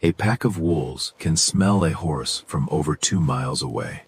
A pack of wolves can smell a horse from over 2 miles away.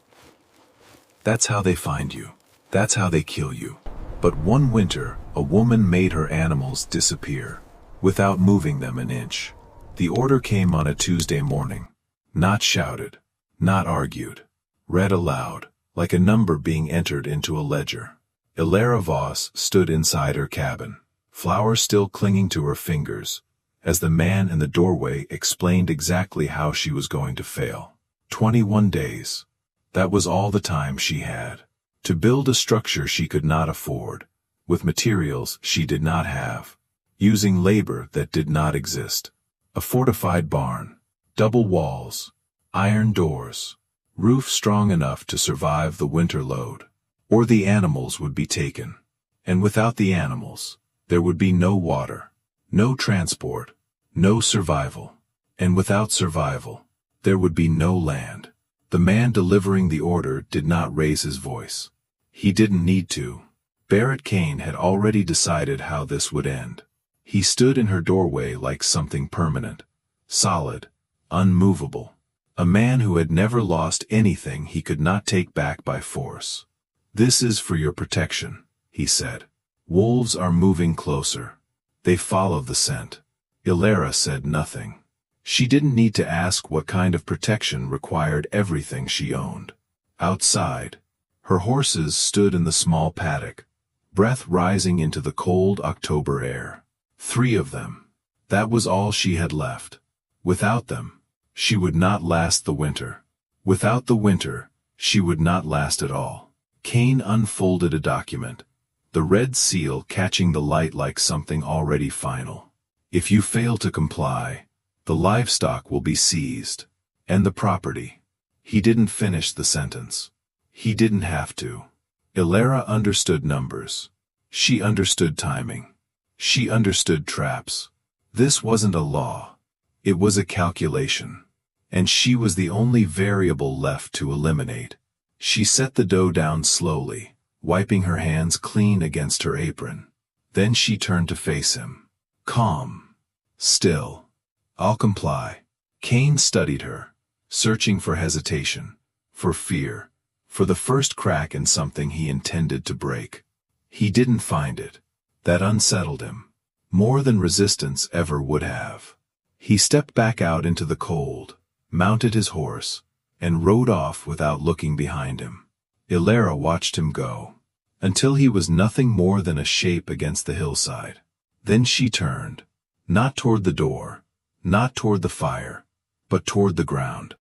That's how they find you. That's how they kill you. But one winter, a woman made her animals disappear, without moving them an inch. The order came on a Tuesday morning. Not shouted, not argued. Read aloud, like a number being entered into a ledger. Ilara Voss stood inside her cabin, flowers still clinging to her fingers, as the man in the doorway explained exactly how she was going to fail. 21 days. That was all the time she had. To build a structure she could not afford, with materials she did not have, using labor that did not exist. A fortified barn, double walls, iron doors, roof strong enough to survive the winter load, or the animals would be taken. And without the animals, there would be no water, no transport, no survival. And without survival, there would be no land. The man delivering the order did not raise his voice. He didn't need to. Barrett Kane had already decided how this would end. He stood in her doorway like something permanent, solid, unmovable. A man who had never lost anything he could not take back by force. "This is for your protection," he said. "Wolves are moving closer. They follow the scent." Ilara said nothing. She didn't need to ask what kind of protection required everything she owned. Outside, her horses stood in the small paddock, breath rising into the cold October air. 3 of them. That was all she had left. Without them, she would not last the winter. Without the winter, she would not last at all. Kane unfolded a document, the red seal catching the light like something already final. "If you fail to comply, the livestock will be seized, and the property." He didn't finish the sentence. He didn't have to. Ilara understood numbers. She understood timing. She understood traps. This wasn't a law. It was a calculation. And she was the only variable left to eliminate. She set the dough down slowly, wiping her hands clean against her apron. Then she turned to face him. Calm. Still. "I'll comply." Kane studied her, searching for hesitation, for fear, for the first crack in something he intended to break. He didn't find it. That unsettled him, more than resistance ever would have. He stepped back out into the cold, mounted his horse, and rode off without looking behind him. Ilara watched him go, until he was nothing more than a shape against the hillside. Then she turned, not toward the door, not toward the fire, but toward the ground.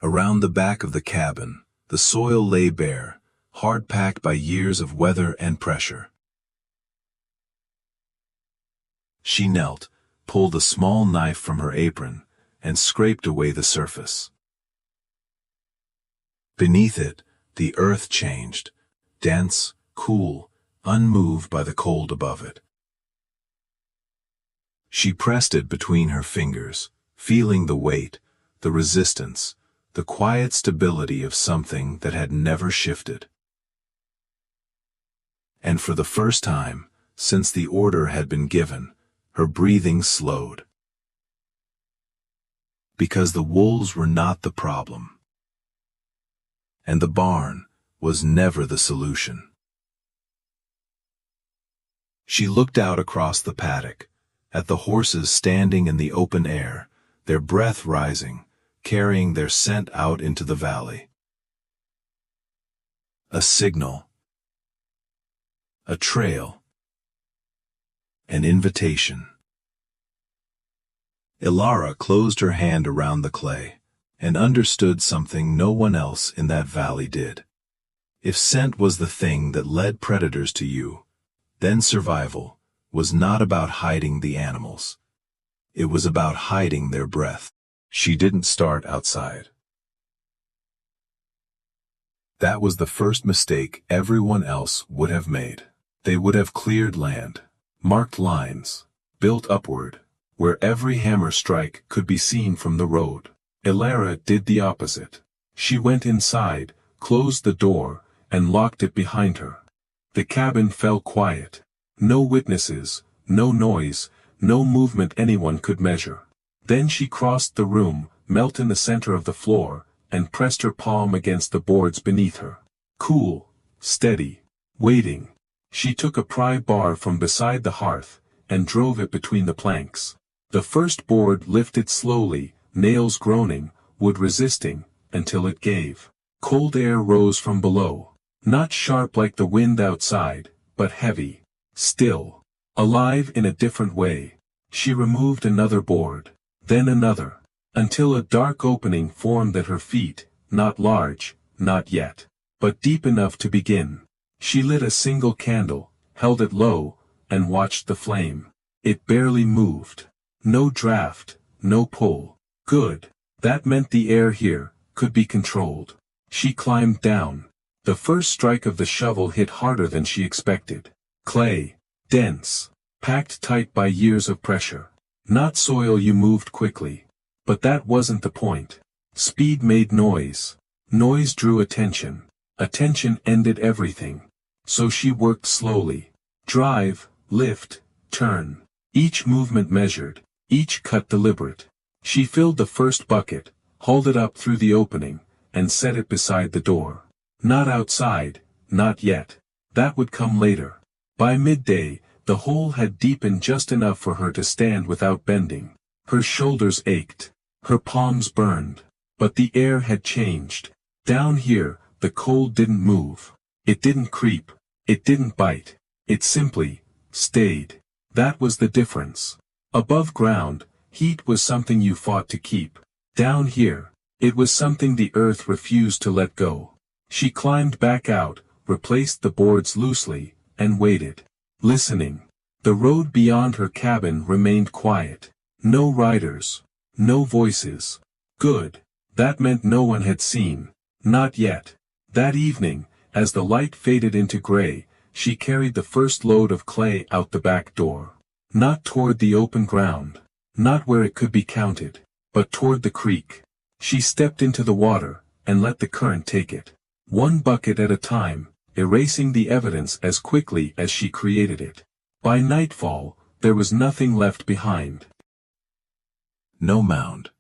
Around the back of the cabin, the soil lay bare, hard-packed by years of weather and pressure. She knelt, pulled a small knife from her apron, and scraped away the surface. Beneath it, the earth changed, dense, cool, unmoved by the cold above it. She pressed it between her fingers, feeling the weight, the resistance, the quiet stability of something that had never shifted. And for the first time, since the order had been given, her breathing slowed. Because the wolves were not the problem. And the barn was never the solution. She looked out across the paddock, at the horses standing in the open air, their breath rising, carrying their scent out into the valley. A signal. A trail. An invitation. Ilara closed her hand around the clay, and understood something no one else in that valley did. If scent was the thing that led predators to you, then survival was not about hiding the animals. It was about hiding their breath. She didn't start outside. That was the first mistake everyone else would have made. They would have cleared land, marked lines, built upward, where every hammer strike could be seen from the road. Ilara did the opposite. She went inside, closed the door, and locked it behind her. The cabin fell quiet. No witnesses, no noise, no movement anyone could measure. Then she crossed the room, knelt in the center of the floor, and pressed her palm against the boards beneath her. Cool, steady, waiting. She took a pry bar from beside the hearth, and drove it between the planks. The first board lifted slowly, nails groaning, wood resisting, until it gave. Cold air rose from below. Not sharp like the wind outside, but heavy, still, alive in a different way. She removed another board, then another, until a dark opening formed at her feet, not large, not yet, but deep enough to begin. She lit a single candle, held it low, and watched the flame. It barely moved. No draft, no pull. Good. That meant the air here could be controlled. She climbed down. The first strike of the shovel hit harder than she expected. Clay, dense, packed tight by years of pressure. Not soil you moved quickly. But that wasn't the point. Speed made noise. Noise drew attention. Attention ended everything. So she worked slowly. Drive, lift, turn. Each movement measured, each cut deliberate. She filled the first bucket, hauled it up through the opening, and set it beside the door. Not outside, not yet. That would come later. By midday, the hole had deepened just enough for her to stand without bending. Her shoulders ached. Her palms burned. But the air had changed. Down here, the cold didn't move. It didn't creep. It didn't bite. It simply stayed. That was the difference. Above ground, heat was something you fought to keep. Down here, it was something the earth refused to let go. She climbed back out, replaced the boards loosely, and waited. Listening. The road beyond her cabin remained quiet. No riders. No voices. Good. That meant no one had seen. Not yet. That evening, as the light faded into gray, she carried the first load of clay out the back door. Not toward the open ground. Not where it could be counted. But toward the creek. She stepped into the water, and let the current take it. One bucket at a time, erasing the evidence as quickly as she created it. By nightfall, there was nothing left behind. No mound.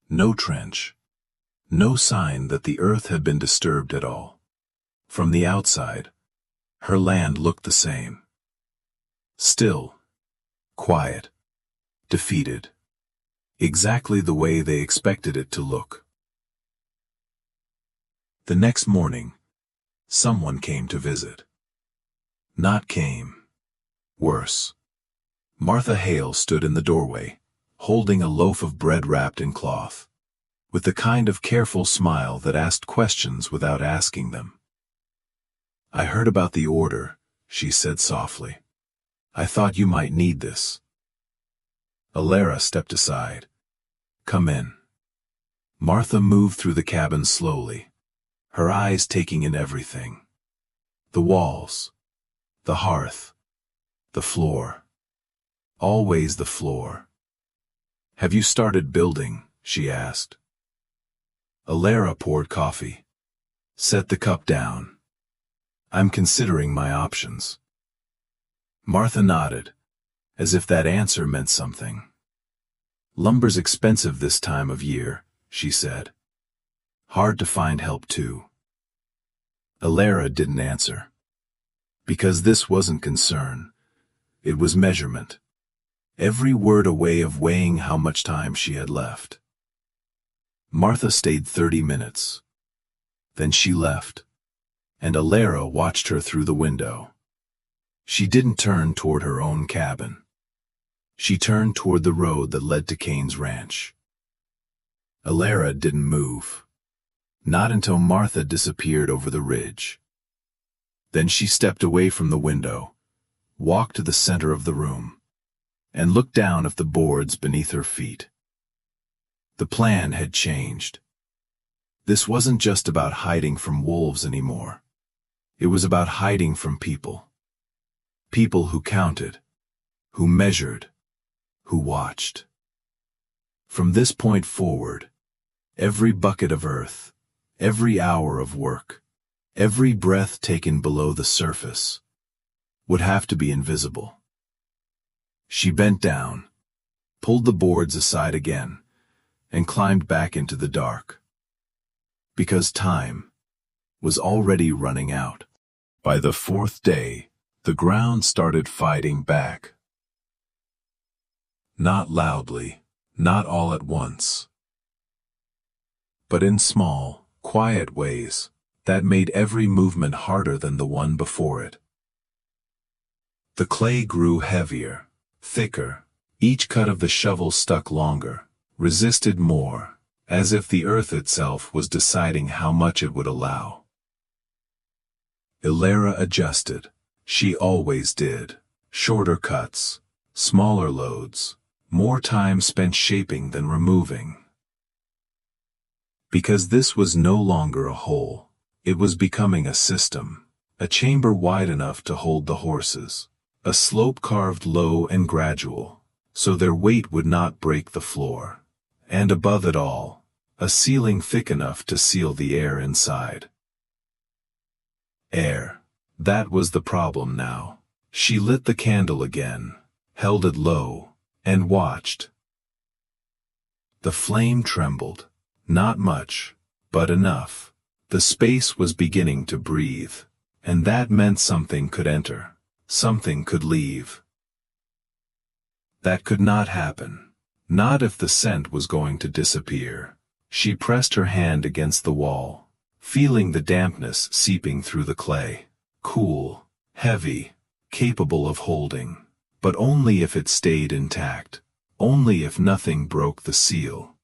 No trench. No sign that the earth had been disturbed at all. From the outside, her land looked the same. Still. Quiet. Defeated. Exactly the way they expected it to look. The next morning, someone came to visit. Not came. Worse. Martha Hale stood in the doorway, holding a loaf of bread wrapped in cloth, with the kind of careful smile that asked questions without asking them. "I heard about the order," she said softly. "I thought you might need this." Alara stepped aside. "Come in." Martha moved through the cabin slowly, her eyes taking in everything. The walls, the hearth, the floor. Always the floor. "Have you started building?" she asked. Alara poured coffee. Set the cup down. "I'm considering my options." Martha nodded, as if that answer meant something. "Lumber's expensive this time of year," she said. "Hard to find help too." Alara didn't answer. Because this wasn't concern. It was measurement. Every word a way of weighing how much time she had left. Martha stayed 30 minutes. Then she left, and Alara watched her through the window. She didn't turn toward her own cabin. She turned toward the road that led to Kane's ranch. Alara didn't move. Not until Martha disappeared over the ridge. Then she stepped away from the window, walked to the center of the room, and looked down at the boards beneath her feet. The plan had changed. This wasn't just about hiding from wolves anymore. It was about hiding from people. People who counted, who measured, who watched. From this point forward, every bucket of earth, every hour of work, every breath taken below the surface, would have to be invisible. She bent down, pulled the boards aside again, and climbed back into the dark. Because time was already running out. By the fourth day, the ground started fighting back. Not loudly, not all at once, but in small, quiet ways that made every movement harder than the one before it. The clay grew heavier, thicker. Each cut of the shovel stuck longer, resisted more, as if the earth itself was deciding how much it would allow. Ilera adjusted. She always did. Shorter cuts, smaller loads, more time spent shaping than removing. Because this was no longer a hole, it was becoming a system, a chamber wide enough to hold the horses, a slope carved low and gradual, so their weight would not break the floor, and above it all, a ceiling thick enough to seal the air inside. Air. That was the problem now. She lit the candle again, held it low, and watched. The flame trembled. Not much, but enough. The space was beginning to breathe, and that meant something could enter, something could leave. That could not happen. Not if the scent was going to disappear. She pressed her hand against the wall, feeling the dampness seeping through the clay. Cool, heavy, capable of holding, but only if it stayed intact, only if nothing broke the seal.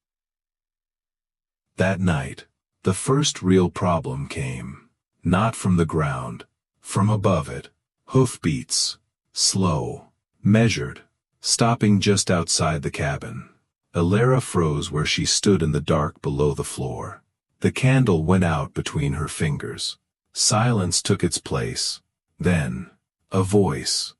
That night, the first real problem came, not from the ground, from above it. Hoofbeats, slow, measured, stopping just outside the cabin. Ilera froze where she stood in the dark below the floor. The candle went out between her fingers. Silence took its place. Then, a voice.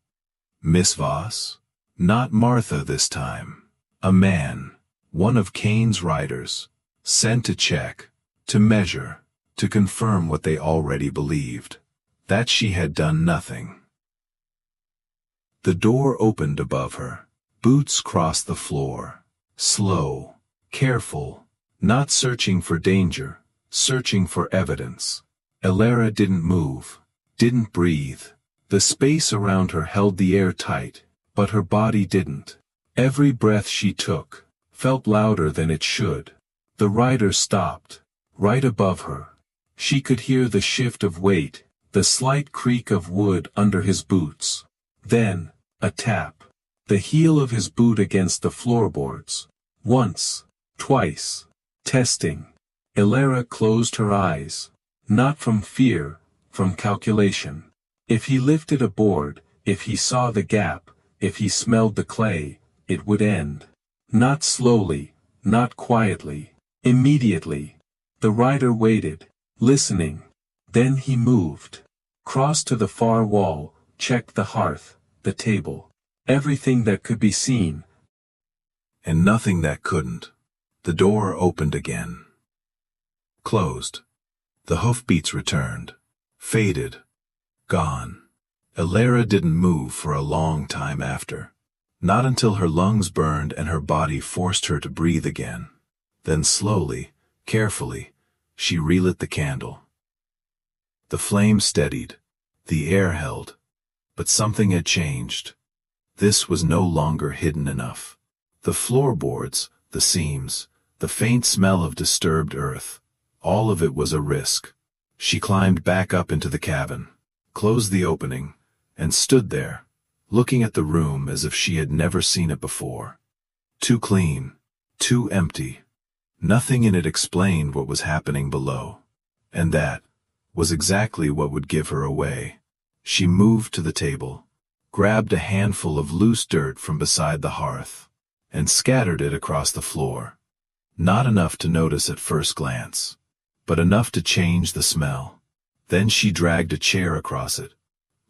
Miss Voss? Not Martha this time. A man, one of Cain's riders, sent to check, to measure, to confirm what they already believed, that she had done nothing. The door opened above her. Boots crossed the floor. Slow, careful, not searching for danger, searching for evidence. Ilera didn't move, didn't breathe. The space around her held the air tight, but her body didn't. Every breath she took felt louder than it should. The rider stopped, right above her. She could hear the shift of weight, the slight creak of wood under his boots. Then, a tap. The heel of his boot against the floorboards. Once, twice. Testing. Ilera closed her eyes. Not from fear, from calculation. If he lifted a board, if he saw the gap, if he smelled the clay, it would end. Not slowly, not quietly, immediately. The rider waited, listening. Then he moved. Crossed to the far wall, checked the hearth, the table. Everything that could be seen. And nothing that couldn't. The door opened again. Closed. The hoofbeats returned. Faded. Gone. Ilera didn't move for a long time after. Not until her lungs burned and her body forced her to breathe again. Then slowly, carefully, she relit the candle. The flame steadied. The air held. But something had changed. This was no longer hidden enough. The floorboards, the seams, the faint smell of disturbed earth, all of it was a risk. She climbed back up into the cabin, closed the opening, and stood there, looking at the room as if she had never seen it before. Too clean, too empty. Nothing in it explained what was happening below. And that was exactly what would give her away. She moved to the table, grabbed a handful of loose dirt from beside the hearth, and scattered it across the floor. Not enough to notice at first glance, but enough to change the smell. Then she dragged a chair across it,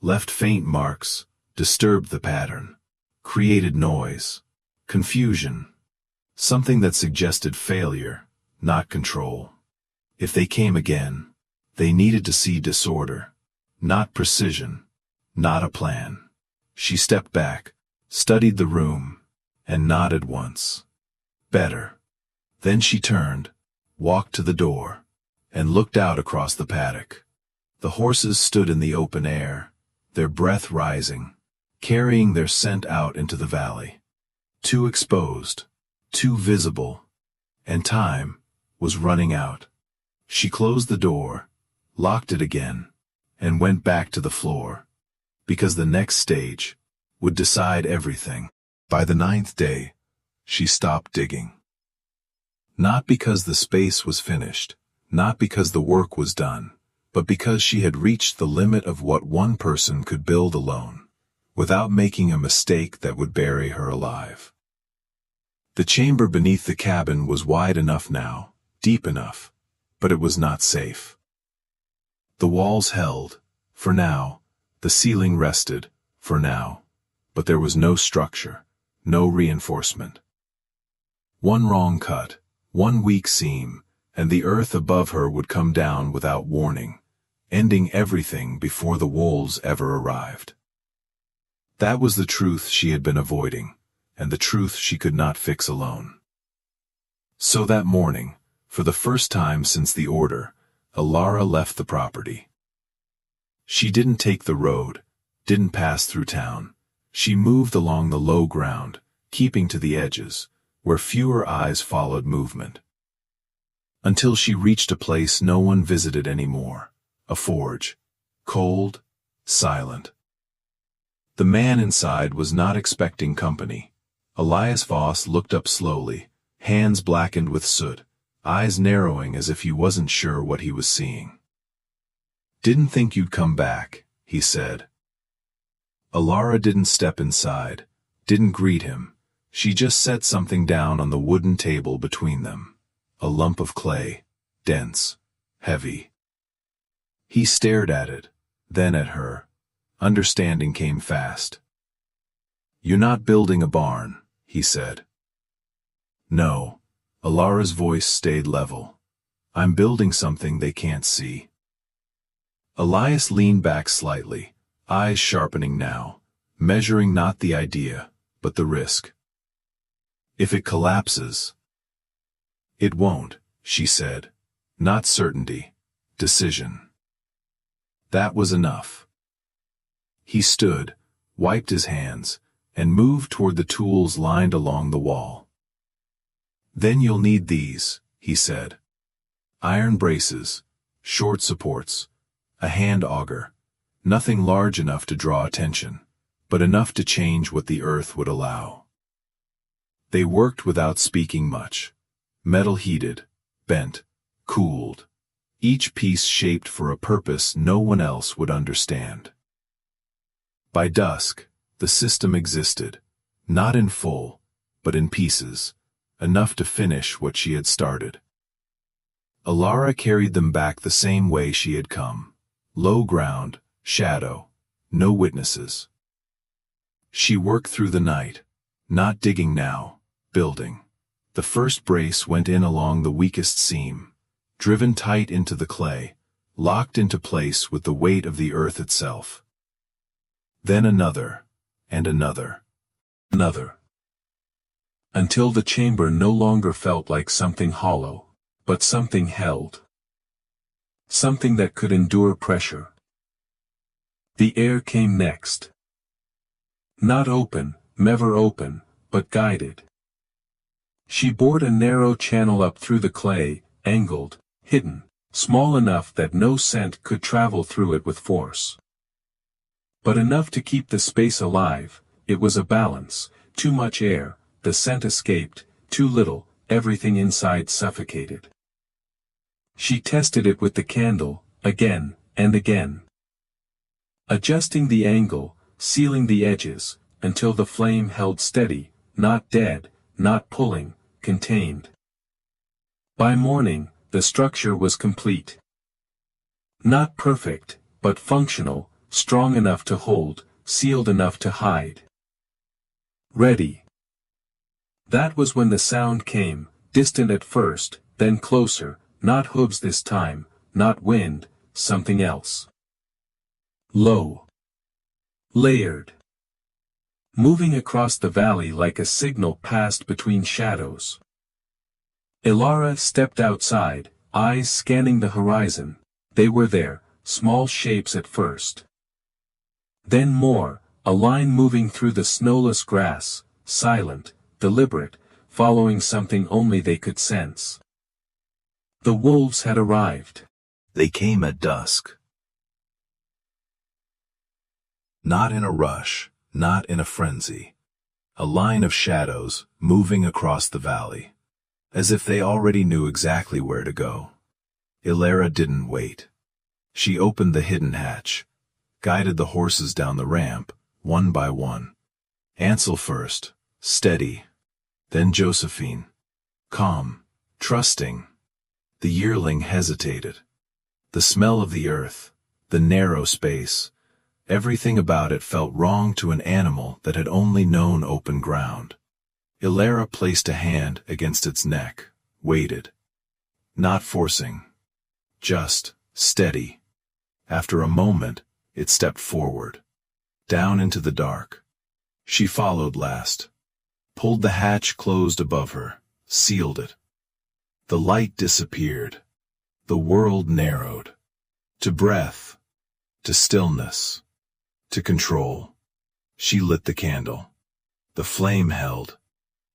left faint marks, disturbed the pattern, created noise, confusion, something that suggested failure, not control. If they came again, they needed to see disorder, not precision, not a plan. She stepped back, studied the room, and nodded once. Better. Then she turned, walked to the door, and looked out across the paddock. The horses stood in the open air, their breath rising, carrying their scent out into the valley. Too exposed, too visible, and time was running out. She closed the door, locked it again, and went back to the floor, because the next stage would decide everything. By the 9th day, she stopped digging. Not because the space was finished, not because the work was done, but because she had reached the limit of what one person could build alone, without making a mistake that would bury her alive. The chamber beneath the cabin was wide enough now, deep enough, but it was not safe. The walls held, for now, the ceiling rested, for now, but there was no structure, no reinforcement. One wrong cut, one weak seam, and the earth above her would come down without warning, ending everything before the wolves ever arrived. That was the truth she had been avoiding, and the truth she could not fix alone. So that morning, for the first time since the order, Alara left the property. She didn't take the road, didn't pass through town. She moved along the low ground, keeping to the edges, where fewer eyes followed movement. Until she reached a place no one visited anymore, a forge, cold, silent. The man inside was not expecting company. Elias Voss looked up slowly, hands blackened with soot, eyes narrowing as if he wasn't sure what he was seeing. "Didn't think you'd come back," he said. Alara didn't step inside, didn't greet him. She just set something down on the wooden table between them. A lump of clay, dense, heavy. He stared at it, then at her. Understanding came fast. "You're not building a barn," he said. "No." Alara's voice stayed level. "I'm building something they can't see." Elias leaned back slightly, eyes sharpening now, measuring not the idea, but the risk. "If it collapses..." "It won't," she said. "Not certainty, decision." That was enough. He stood, wiped his hands, and moved toward the tools lined along the wall. "Then you'll need these," he said. "Iron braces, short supports, a hand auger, nothing large enough to draw attention, but enough to change what the earth would allow." They worked without speaking much. Metal heated, bent, cooled, each piece shaped for a purpose no one else would understand. By dusk, the system existed, not in full, but in pieces, enough to finish what she had started. Alara carried them back the same way she had come. Low ground, shadow, no witnesses. She worked through the night, not digging now, building. The first brace went in along the weakest seam, driven tight into the clay, locked into place with the weight of the earth itself. Then another, and another. Another. Until the chamber no longer felt like something hollow, but something held. Something that could endure pressure. The air came next. Not open, never open, but guided. She bored a narrow channel up through the clay, angled, hidden, small enough that no scent could travel through it with force. But enough to keep the space alive. It was a balance. Too much air, the scent escaped; too little, everything inside suffocated. She tested it with the candle, again, and again. Adjusting the angle, sealing the edges, until the flame held steady, not dead, not pulling, contained. By morning, the structure was complete. Not perfect, but functional, strong enough to hold, sealed enough to hide. Ready. That was when the sound came, distant at first, then closer, not hooves this time, not wind, something else. Low. Layered. moving across the valley like a signal passed between shadows. Ilara stepped outside, eyes scanning the horizon. They were there, small shapes at first. Then more, a line moving through the snowless grass, silent, deliberate, following something only they could sense. The wolves had arrived. They came at dusk. Not in a rush, not in a frenzy. A line of shadows moving across the valley, as if they already knew exactly where to go. Ilara didn't wait. She opened the hidden hatch, guided the horses down the ramp, one by one. Ansel first, steady. Then Josephine, calm, trusting. The yearling hesitated. The smell of the earth, the narrow space, everything about it felt wrong to an animal that had only known open ground. Ilara placed a hand against its neck, waited. Not forcing. Just, steady. After a moment, it stepped forward. Down into the dark. She followed last. Pulled the hatch closed above her, sealed it. The light disappeared. The world narrowed. To breath. To stillness. To control. She lit the candle. The flame held.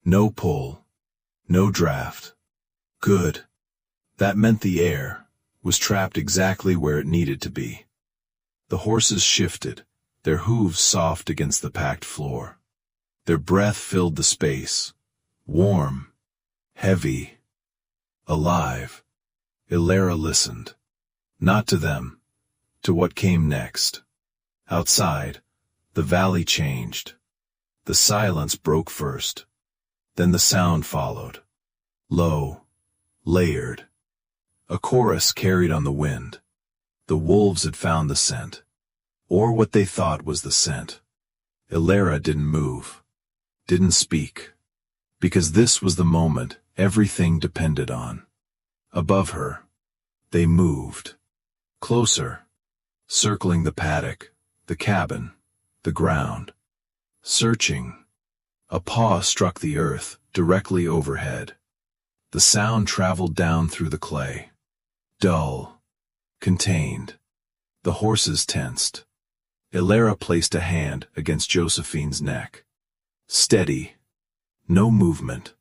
No pull. No draft. Good. That meant the air was trapped exactly where it needed to be. The horses shifted, their hooves soft against the packed floor. Their breath filled the space. Warm. Heavy. Alive. Ilara listened. Not to them. To what came next. Outside, the valley changed. The silence broke first. Then the sound followed. Low. Layered. A chorus carried on the wind. The wolves had found the scent. Or what they thought was the scent. Ilara didn't move. Didn't speak. Because this was the moment everything depended on. Above her, they moved. Closer. Circling the paddock, the cabin, the ground. Searching. A paw struck the earth directly overhead. The sound traveled down through the clay. Dull. Contained. The horses tensed. Ilara placed a hand against Josephine's neck. Steady. No movement.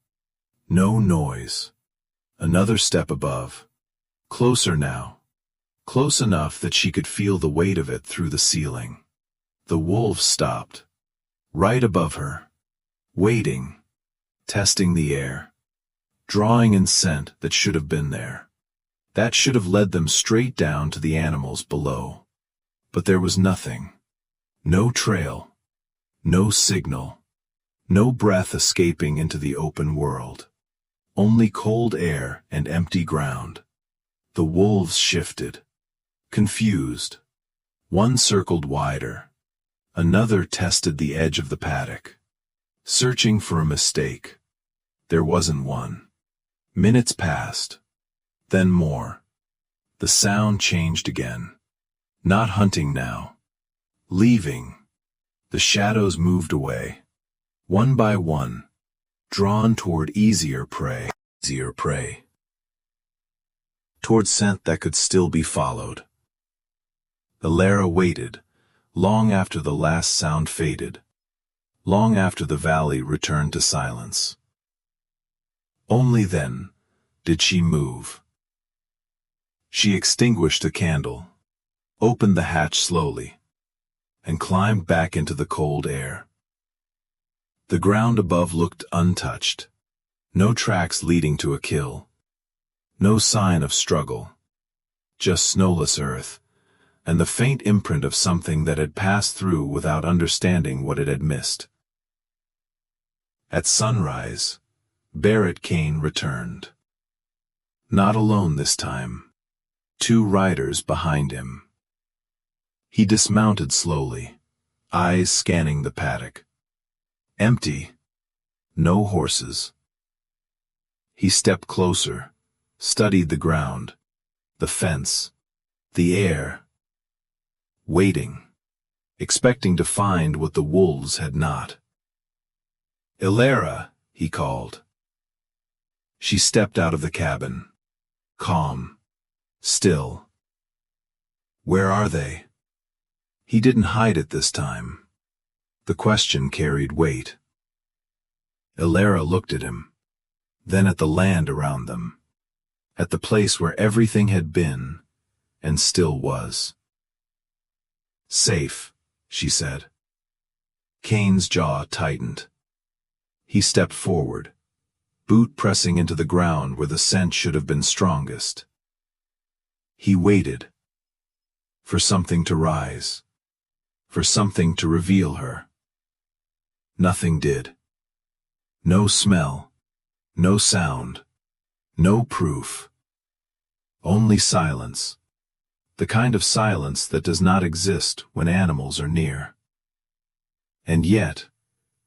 No noise. Another step above. Closer now. Close enough that she could feel the weight of it through the ceiling. The wolves stopped. Right above her. Waiting. Testing the air. Drawing in scent that should have been there. That should have led them straight down to the animals below. But there was nothing. No trail. No signal. No breath escaping into the open world. Only cold air and empty ground. The wolves shifted. Confused. One circled wider. Another tested the edge of the paddock. Searching for a mistake. There wasn't one. Minutes passed. Then more. The sound changed again. Not hunting now. Leaving. The shadows moved away. One by one. Drawn toward easier prey. Easier prey. Toward scent that could still be followed. Ilara waited, long after the last sound faded. Long after the valley returned to silence. Only then did she move. She extinguished the candle, opened the hatch slowly, and climbed back into the cold air. The ground above looked untouched. No tracks leading to a kill. No sign of struggle. Just snowless earth, and the faint imprint of something that had passed through without understanding what it had missed. At sunrise, Barrett Kane returned. Not alone this time. 2 riders behind him. He dismounted slowly, eyes scanning the paddock. Empty. No horses. He stepped closer, studied the ground, the fence, the air. Waiting. Expecting to find what the wolves had not. Ilara, he called. She stepped out of the cabin. Calm. Still. Where are they? He didn't hide it this time. The question carried weight. Ilara looked at him, then at the land around them, at the place where everything had been and still was. Safe, she said. Kane's jaw tightened. He stepped forward, boot pressing into the ground where the scent should have been strongest. He waited. For something to rise. For something to reveal her. Nothing did. No smell. No sound. No proof. Only silence. The kind of silence that does not exist when animals are near. And yet,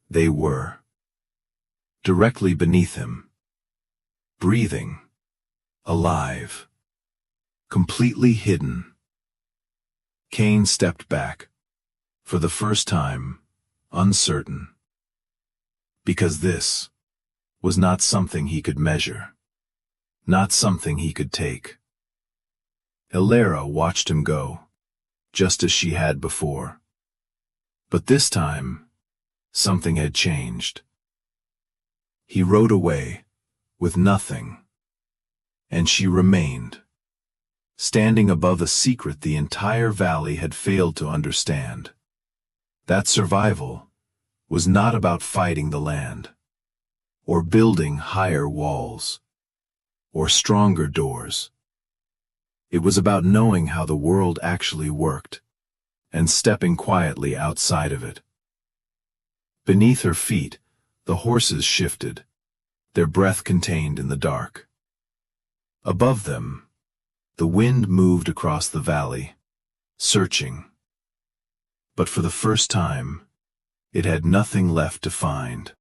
they were. Directly beneath him. Breathing. Alive. Completely hidden. Kane stepped back. For the first time, uncertain. Because this was not something he could measure. Not something he could take. Ilara watched him go, just as she had before. But this time, something had changed. He rode away, with nothing. And she remained, standing above a secret the entire valley had failed to understand. That survival was not about fighting the land, or building higher walls, or stronger doors. It was about knowing how the world actually worked, and stepping quietly outside of it. Beneath her feet, the horses shifted, their breath contained in the dark. Above them, the wind moved across the valley, searching. But for the first time, it had nothing left to find.